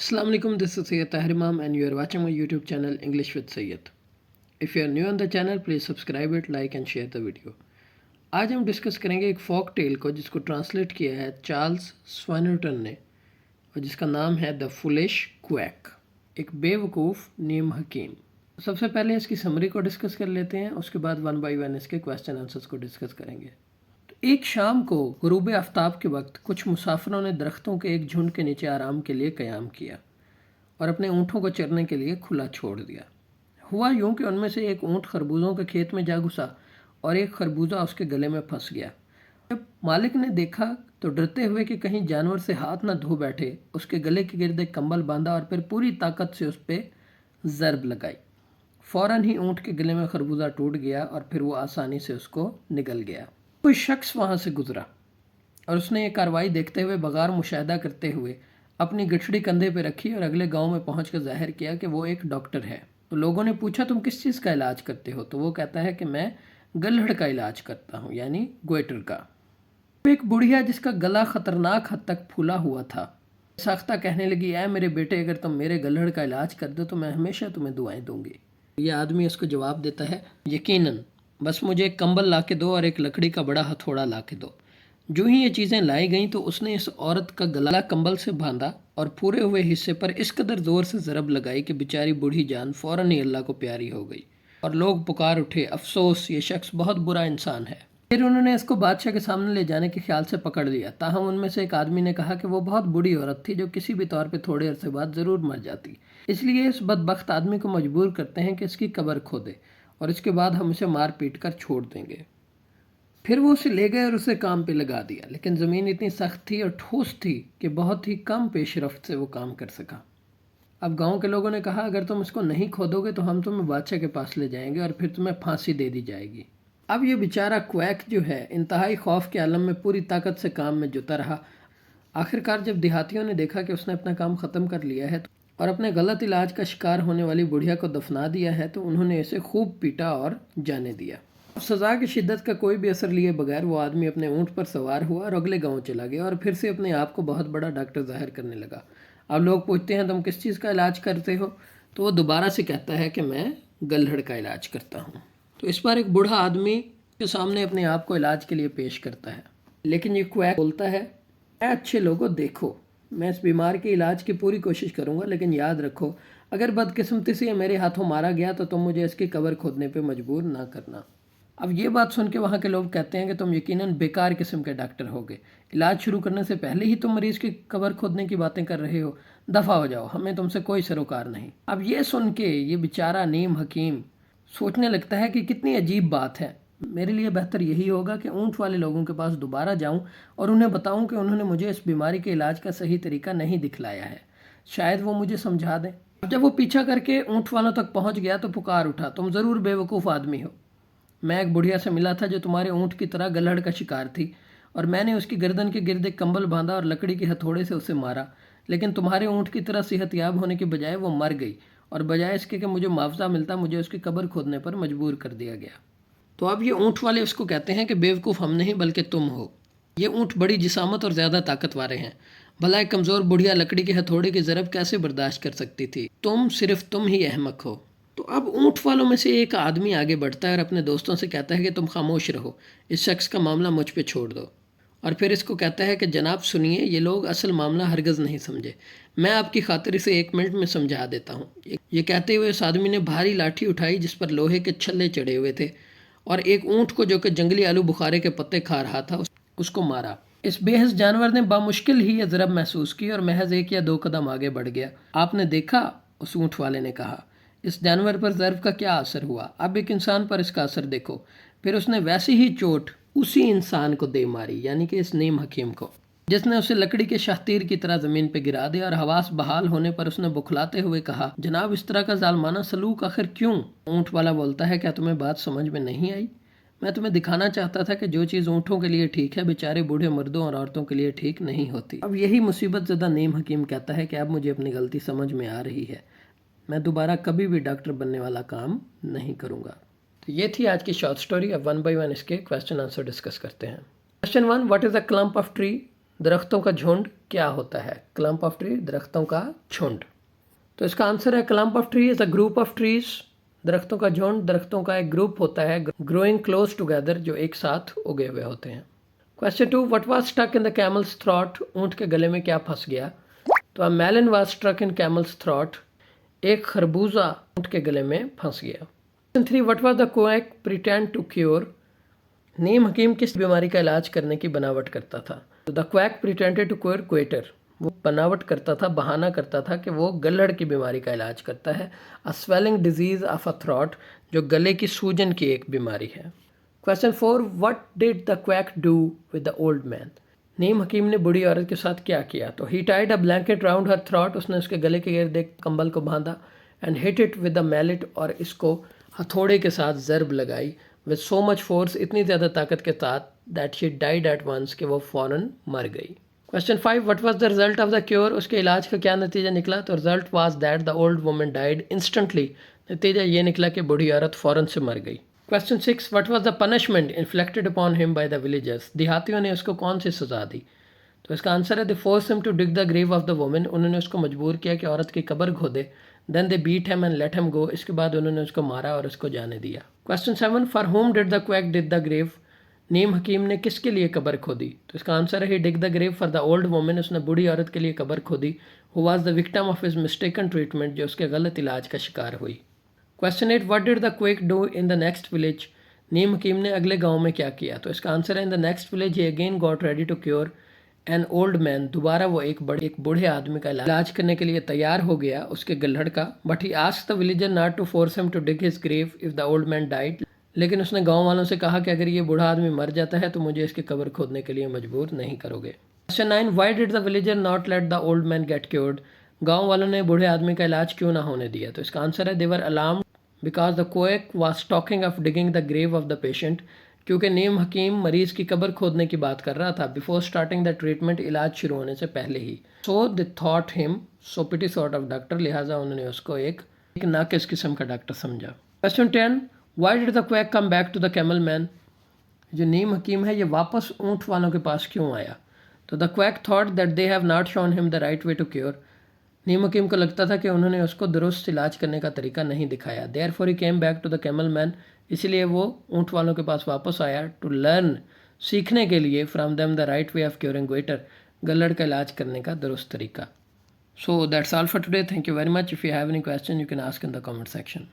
Assalamu alaikum, this is Sayyid Tahir Imam and you are watching my YouTube channel English with Sayyid. If you are new on the channel, please subscribe it, like and share the video. आज हम discuss करेंगे एक folk tale को जिसको translate किया है Charles स्वाइनरटन ने और जिसका नाम है द फुलिश क्वैक, एक बेवकूफ़ नीम हकीम। सबसे पहले इसकी समरी को डिस्कस कर लेते हैं, उसके बाद वन बाई वन इसके क्वेश्चन आंसर्स को डिस्कस करेंगे। एक शाम को गुरूब आफ्ताब के वक्त कुछ मुसाफिरों ने दरख्तों के एक झुंड के नीचे आराम के लिए क़याम किया और अपने ऊँटों को चरने के लिए खुला छोड़ दिया। हुआ यूं कि उनमें से एक ऊँट खरबूजों के खेत में जा घुसा और एक खरबूजा उसके गले में फंस गया। जब मालिक ने देखा तो डरते हुए कि कहीं जानवर से हाथ न धो बैठे, उसके गले के गिर्द एक कंबल बांधा और फिर पूरी ताकत से उस पर ज़रब लगाई। फ़ौरन ही ऊँट के गले में खरबूजा टूट गया और फिर वो आसानी से उसको निगल गया। कोई शख्स वहाँ से गुजरा और उसने ये कार्रवाई देखते हुए बग़ार मुशाहिदा करते हुए अपनी गठड़ी कंधे पे रखी और अगले गांव में पहुंचकर जाहिर किया कि वो एक डॉक्टर है। तो लोगों ने पूछा, तुम किस चीज़ का इलाज करते हो? तो वो कहता है कि मैं गल्हड़ का इलाज करता हूँ, यानी गोइटर का। एक बुढ़िया जिसका गला ख़तरनाक हद तक फूला हुआ था साख्ता कहने लगी, ऐ मेरे बेटे, अगर तुम मेरे गल्हड़ का इलाज कर दो तो मैं हमेशा तुम्हें दुआएं दूंगी। ये आदमी उसको जवाब देता है, यकीनन, बस मुझे एक कंबल ला के दो और एक लकड़ी का बड़ा हथौड़ा ला के दो। जो ही ये चीज़ें लाई गईं तो उसने इस औरत का गला कंबल से बांधा और पूरे हुए हिस्से पर इस कदर ज़ोर से ज़रब लगाई कि बेचारी बूढ़ी जान फ़ौरन ही अल्लाह को प्यारी हो गई और लोग पुकार उठे, अफसोस, ये शख्स बहुत बुरा इंसान है। फिर उन्होंने इसको बादशाह के सामने ले जाने के ख्याल से पकड़ लिया। ताहम उनमें से एक आदमी ने कहा कि वो बहुत बुरी औरत थी जो किसी भी तौर पर थोड़े अरसे बाद ज़रूर मर जाती, इसलिए इस बदबख्त आदमी को मजबूर करते हैं कि इसकी कब्र खोदे और इसके बाद हम उसे मार पीट कर छोड़ देंगे। फिर वो उसे ले गए और उसे काम पे लगा दिया, लेकिन ज़मीन इतनी सख्त थी और ठोस थी कि बहुत ही कम पेशरफ्त से वो काम कर सका। अब गांव के लोगों ने कहा, अगर तुम इसको नहीं खोदोगे तो हम तुम्हें बादशाह के पास ले जाएंगे और फिर तुम्हें फांसी दे दी जाएगी। अब ये बेचारा क्वैक जो है इंतहाई खौफ के आलम में पूरी ताकत से काम में जुटा रहा। आखिरकार जब देहातियों ने देखा कि उसने अपना काम ख़त्म कर लिया है और अपने गलत इलाज का शिकार होने वाली बुढ़िया को दफना दिया है, तो उन्होंने इसे खूब पीटा और जाने दिया। सज़ा की शिद्दत का कोई भी असर लिए बगैर वो आदमी अपने ऊँट पर सवार हुआ और अगले गांव चला गया और फिर से अपने आप को बहुत बड़ा डॉक्टर जाहिर करने लगा। अब लोग पूछते हैं, तुम किस चीज़ का इलाज करते हो? तो वो दोबारा से कहता है कि मैं गल्हड़ का इलाज करता हूँ। तो इस बार एक बूढ़ा आदमी के सामने अपने आप को इलाज के लिए पेश करता है, लेकिन ये क्वैक बोलता है, अच्छे लोगों देखो, मैं इस बीमार के इलाज की पूरी कोशिश करूँगा, लेकिन याद रखो अगर बदकिस्मती से मेरे हाथों मारा गया तो तुम मुझे इसकी कब्र खोदने पर मजबूर ना करना। अब ये बात सुन के वहाँ के लोग कहते हैं कि तुम यकीनन बेकार किस्म के डॉक्टर होगे, इलाज शुरू करने से पहले ही तुम मरीज़ की कब्र खोदने की बातें कर रहे हो, दफ़ा हो जाओ, हमें तुमसे कोई सरोकार नहीं। अब ये सुन के ये बेचारा नीम हकीम सोचने लगता है कि कितनी अजीब बात है, मेरे लिए बेहतर यही होगा कि ऊँट वाले लोगों के पास दोबारा जाऊँ और उन्हें बताऊँ कि उन्होंने मुझे इस बीमारी के इलाज का सही तरीका नहीं दिखलाया है, शायद वो मुझे समझा दें। जब वो पीछा करके ऊँट वालों तक पहुँच गया तो पुकार उठा, तुम ज़रूर बेवकूफ़ आदमी हो। मैं एक बुढ़िया से मिला था जो तुम्हारे ऊँट की तरह गल्हड़ का शिकार थी और मैंने उसकी गर्दन के गिर्द एक कंबल बांधा और लकड़ी के हथौड़े से उसे मारा, लेकिन तुम्हारे ऊँट की तरह सेहतयाब होने के बजाय वो मर गई और बजाय इसके कि मुझे मुआवजा मिलता, मुझे उसकी कब्र खोदने पर मजबूर कर दिया गया। तो अब ये ऊँट वाले उसको कहते हैं कि बेवकूफ़ हम नहीं बल्कि तुम हो। ये ऊँट बड़ी जिसामत और ज़्यादा ताकत वाले हैं, भला एक कमज़ोर बुढ़िया लकड़ी के हथौड़े की ज़रब कैसे बर्दाश्त कर सकती थी? सिर्फ तुम ही अहमक हो। तो अब ऊँट वालों में से एक आदमी आगे बढ़ता है और अपने दोस्तों से कहता है कि तुम खामोश रहो, इस शख्स का मामला मुझ पे छोड़ दो। और फिर इसको कहता है कि जनाब सुनिए, ये लोग असल मामला हरगज़ नहीं समझे, मैं आपकी खातिर इसे 1 मिनट में समझा देता हूँ। ये कहते हुए उस आदमी ने भारी लाठी उठाई जिस पर लोहे के छल्ले चढ़े हुए थे और एक ऊँट को जो कि जंगली आलू बुखारे के पत्ते खा रहा था उसको मारा। इस बेहस जानवर ने बामुश्किल ही यह ज़रब महसूस की और महज 1 या 2 कदम आगे बढ़ गया। आपने देखा, उस ऊँट वाले ने कहा, इस जानवर पर ज़रब का क्या असर हुआ, अब एक इंसान पर इसका असर देखो। फिर उसने वैसी ही चोट उसी इंसान को दे मारी, यानी कि इस नीम हकीम को, जिसने उसे लकड़ी के शाहतीर की तरह ज़मीन पर गिरा दिया और हवास बहाल होने पर उसने बुखलाते हुए कहा, जनाब इस तरह का जालमाना सलूक आखिर क्यों? ऊँट वाला बोलता है, क्या तुम्हें बात समझ में नहीं आई? मैं तुम्हें दिखाना चाहता था कि जो चीज़ ऊँटों के लिए ठीक है बेचारे बूढ़े मर्दों और औरतों के लिए ठीक नहीं होती। अब यही मुसीबत ज़दा नीम हकीम कहता है कि अब मुझे अपनी गलती समझ में आ रही है, मैं दोबारा कभी भी डॉक्टर बनने वाला काम नहीं करूँगा। तो ये थी आज की शॉर्ट स्टोरी। अब 1 बाय 1 इसके क्वेश्चन आंसर डिस्कस करते हैं। Question 1, what is a clump of tree? درختوں کا جھنڈ کیا ہوتا ہے؟ کلمپ آف ٹری درختوں کا جھنڈ. تو اس کا آنسر ہے clump of tree is a group of trees. درختوں کا جھنڈ درختوں کا ایک گروپ ہوتا ہے گروئنگ کلوز ٹوگیدر جو ایک ساتھ اگے ہوئے ہوتے ہیں. Question 2. What was stuck in the camel's throat? اونٹ کے گلے میں کیا پھنس گیا؟ تو a melon was stuck in camel's throat. ایک خربوزہ اونٹ کے گلے میں پھنس گیا. Question 3. What was the quack pretend to cure? نیم حکیم کس بیماری کا علاج کرنے کی بناوٹ کرتا تھا؟ تو the quack pretended to cure goiter. وہ بناوٹ کرتا تھا، بہانہ کرتا تھا کہ وہ گلہڑ کی بیماری کا علاج کرتا ہے. A swelling disease of a throat جو گلے کی سوجن کی ایک بیماری ہے. Question 4. What did the quack do with the old man? نیم حکیم نے بوڑھی عورت کے ساتھ کیا کیا؟ تو he tied a blanket round her throat. اس نے اس کے گلے کے گرد ایک کمبل کو باندھا. And hit it with the mallet. اور اس کو ہتھوڑے کے ساتھ ضرب لگائی. With so much force. اتنی زیادہ طاقت کے ساتھ that she died at once. کہ وہ فوراً مر گئی. Question 5. What was the result of the cure? اس کے علاج کا کیا نتیجہ نکلا؟ تو result was that the old woman died instantly. نتیجہ یہ نکلا کہ بوڑھی عورت فوراً سے مر گئی. Question 6. What was the punishment inflicted upon him by the villagers? دیہاتیوں نے اس کو کون سی سزا دی؟ تو اس کا آنسر ہے they forced him to dig the grave of the woman. انہوں نے اس کو مجبور کیا کہ عورت کی قبر کھودے. Then they beat him and let him go. اس کے بعد انہوں نے اس کو مارا اور اس کو جانے دیا. Question 7. For whom did the quack dig the grave? نیم حکیم نے کس کے لیے قبر کھودی؟ تو اس کا آنسر ہے he dig the grave for the old woman. اس نے بوڑھی عورت کے لیے قبر کھودی who was the victim of his mistaken treatment. جو اس کے غلط علاج کا شکار ہوئی. Question 8. What did the quack do in the next village? نیم حکیم نے اگلے گاؤں میں کیا کیا؟ تو اس کا آنسر ہے in the next village he again got ready to cure an old man. دوبارہ وہ ایک بوڑھے آدمی کا علاج کرنے کے لیے تیار ہو گیا اس کے گلہڑ کا. But he asked the villager not to force him to dig his grave if the old man died. لیکن اس نے گاؤں والوں سے کہا کہ اگر یہ بوڑھا آدمی مر جاتا ہے تو مجھے اس کی قبر کھودنے کے لیے مجبور نہیں کرو گے. Question 9. Why did the villager not let the old man get cured? گاؤں والوں نے بوڑھے آدمی کا علاج کیوں نہ ہونے دیا؟ تو اس کا آنسر ہے they were alarmed because the quack was talking of digging the grave of the patient. کیونکہ نیم حکیم مریض کی قبر کھودنے کی بات کر رہا تھا before starting the treatment. علاج شروع ہونے سے پہلے ہی. So they thought him so pity sort of doctor. لہٰذا انہوں نے اس کو ایک ناقص قسم کا ڈاکٹر سمجھا. Question 10. Why did the quack come back to the camel man? جو نیم حکیم ہے یہ واپس اونٹ والوں کے پاس کیوں آیا؟ تو the quack thought that they have not shown him the right way to cure. نیم حکیم کو لگتا تھا کہ انہوں نے اس کو درست علاج کرنے کا طریقہ نہیں دکھایا. Therefore he came back to the camel man. اسی لیے وہ اونٹ والوں کے پاس واپس آیا to learn سیکھنے کے لیے from them the right way of curing goiter. گلہڑ کا علاج کرنے کا درست طریقہ. So that's all for today. Thank you very much. If you have any question you can ask in the comment section.